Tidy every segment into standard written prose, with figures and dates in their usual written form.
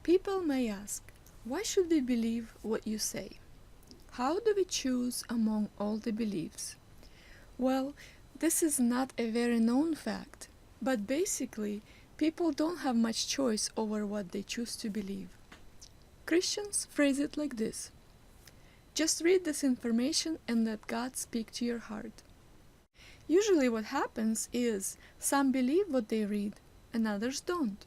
People may ask, why should we believe what you say? How do we choose among all the beliefs? Well, this is not a very known fact, but basically, people don't have much choice over what they choose to believe. Christians phrase it like this: just read this information and let God speak to your heart. Usually what happens is some believe what they read and others don't.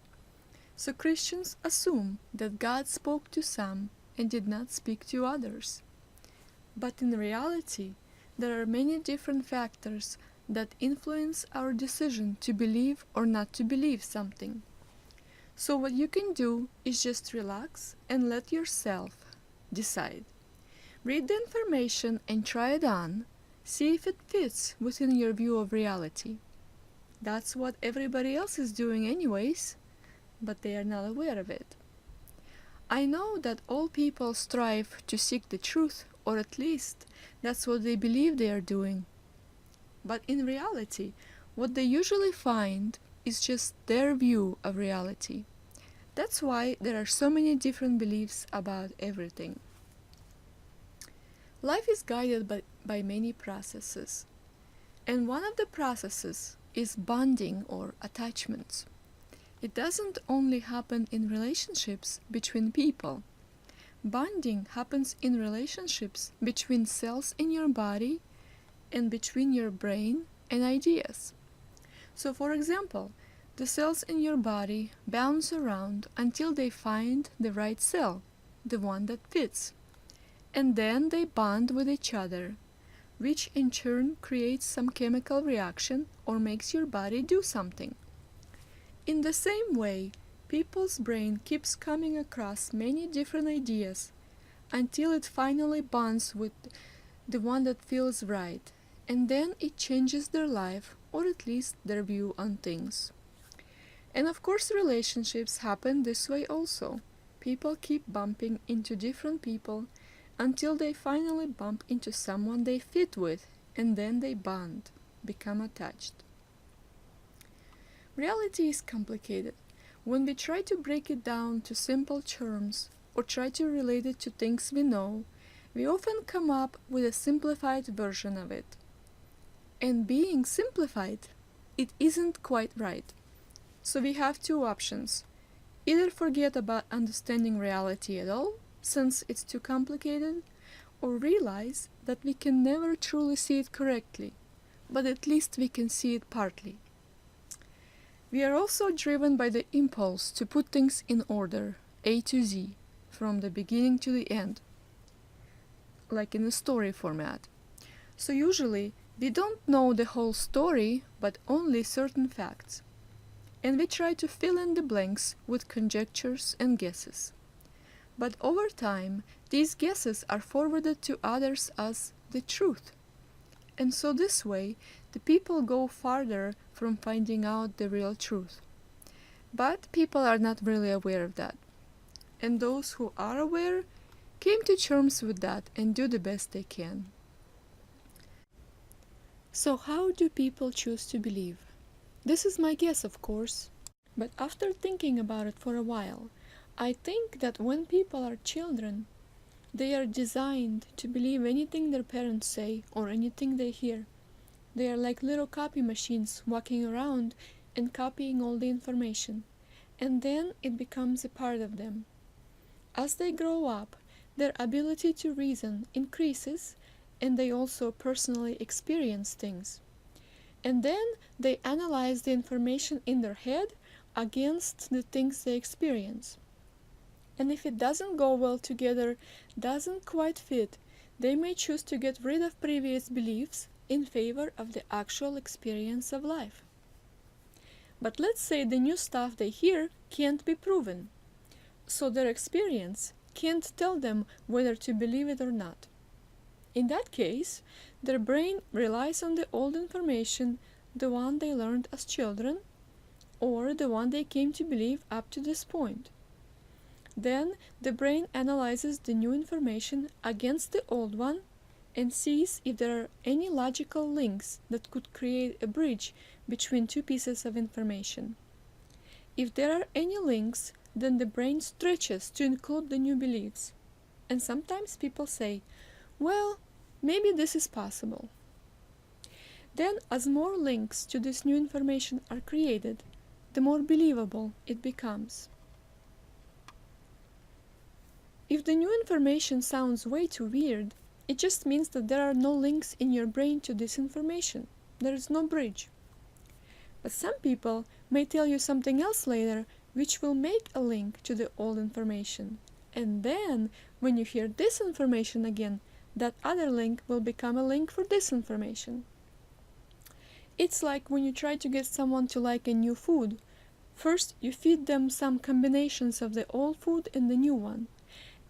So Christians assume that God spoke to some and did not speak to others. But in reality, there are many different factors that influence our decision to believe or not to believe something. So what you can do is just relax and let yourself decide. Read the information and try it on. See if it fits within your view of reality. That's what everybody else is doing anyways, but they are not aware of it. I know that all people strive to seek the truth, or at least that's what they believe they are doing. But in reality, what they usually find is just their view of reality. That's why there are so many different beliefs about everything. Life is guided by many processes, and one of the processes is bonding or attachments. It doesn't only happen in relationships between people. Bonding happens in relationships between cells in your body and between your brain and ideas. So for example, the cells in your body bounce around until they find the right cell, the one that fits. And then they bond with each other, which in turn creates some chemical reaction or makes your body do something. In the same way, people's brain keeps coming across many different ideas until it finally bonds with the one that feels right, and then it changes their life, or at least their view on things. And of course, relationships happen this way also. People keep bumping into different people until they finally bump into someone they fit with, and then they bond, become attached. Reality is complicated. When we try to break it down to simple terms or try to relate it to things we know, we often come up with a simplified version of it. And being simplified, it isn't quite right. So we have two options. Either forget about understanding reality at all, since it's too complicated, or realize that we can never truly see it correctly, but at least we can see it partly. We are also driven by the impulse to put things in order, A to Z, from the beginning to the end, like in a story format. So usually, we don't know the whole story, but only certain facts. And we try to fill in the blanks with conjectures and guesses. But over time, these guesses are forwarded to others as the truth. And so this way, the people go farther from finding out the real truth. But people are not really aware of that. And those who are aware came to terms with that and do the best they can. So how do people choose to believe? This is my guess, of course. But after thinking about it for a while, I think that when people are children, they are designed to believe anything their parents say or anything they hear. They are like little copy machines walking around and copying all the information, and then it becomes a part of them. As they grow up, their ability to reason increases, and they also personally experience things. And then they analyze the information in their head against the things they experience. And if it doesn't go well together, doesn't quite fit, they may choose to get rid of previous beliefs in favor of the actual experience of life. But let's say the new stuff they hear can't be proven, so their experience can't tell them whether to believe it or not. In that case, their brain relies on the old information, the one they learned as children, or the one they came to believe up to this point. Then the brain analyzes the new information against the old one and sees if there are any logical links that could create a bridge between two pieces of information. If there are any links, then the brain stretches to include the new beliefs. And sometimes people say, well, maybe this is possible. Then, as more links to this new information are created, the more believable it becomes. If the new information sounds way too weird, it just means that there are no links in your brain to this information. There is no bridge. But some people may tell you something else later which will make a link to the old information. And then, when you hear this information again, that other link will become a link for this information. It's like when you try to get someone to like a new food. First, you feed them some combinations of the old food and the new one.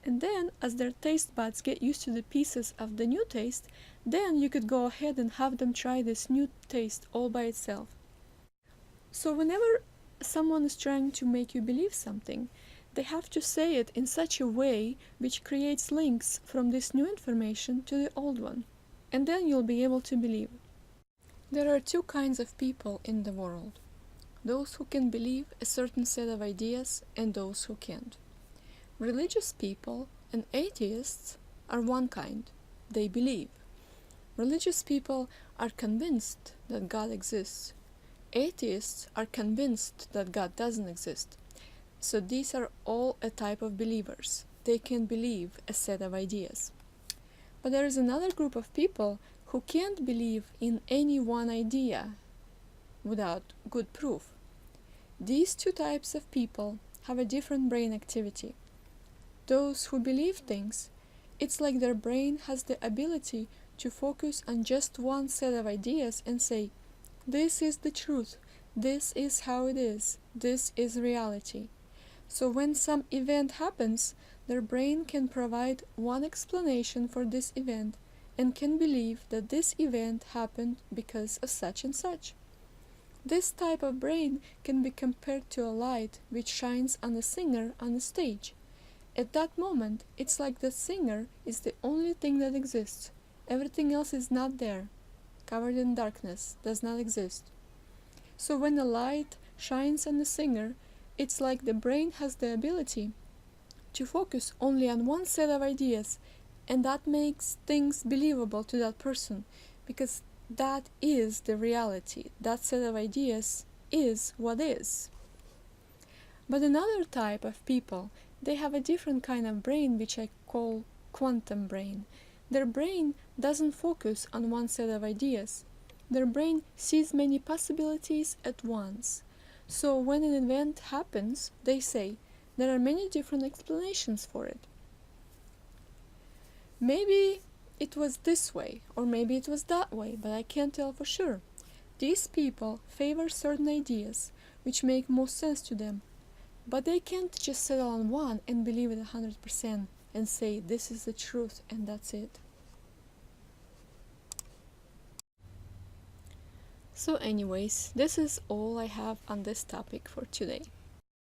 And then, as their taste buds get used to the pieces of the new taste, then you could go ahead and have them try this new taste all by itself. So whenever someone is trying to make you believe something, they have to say it in such a way which creates links from this new information to the old one. And then you'll be able to believe. There are two kinds of people in the world: those who can believe a certain set of ideas and those who can't. Religious people and atheists are one kind. They believe. Religious people are convinced that God exists. Atheists are convinced that God doesn't exist. So these are all a type of believers. They can believe a set of ideas. But there is another group of people who can't believe in any one idea without good proof. These two types of people have a different brain activity. Those who believe things, it's like their brain has the ability to focus on just one set of ideas and say, this is the truth, this is how it is, this is reality. So when some event happens, their brain can provide one explanation for this event and can believe that this event happened because of such and such. This type of brain can be compared to a light which shines on a singer on a stage. At that moment, it's like the singer is the only thing that exists. Everything else is not there, covered in darkness, does not exist. So when the light shines on the singer, it's like the brain has the ability to focus only on one set of ideas, and that makes things believable to that person, because that is the reality. That set of ideas is what is. But another type of people, they have a different kind of brain which I call quantum brain. Their brain doesn't focus on one set of ideas. Their brain sees many possibilities at once. So when an event happens, they say, there are many different explanations for it. Maybe it was this way, or maybe it was that way, but I can't tell for sure. These people favor certain ideas, which make most sense to them, but they can't just settle on one and believe it 100% and say this is the truth and that's it. So anyways, this is all I have on this topic for today.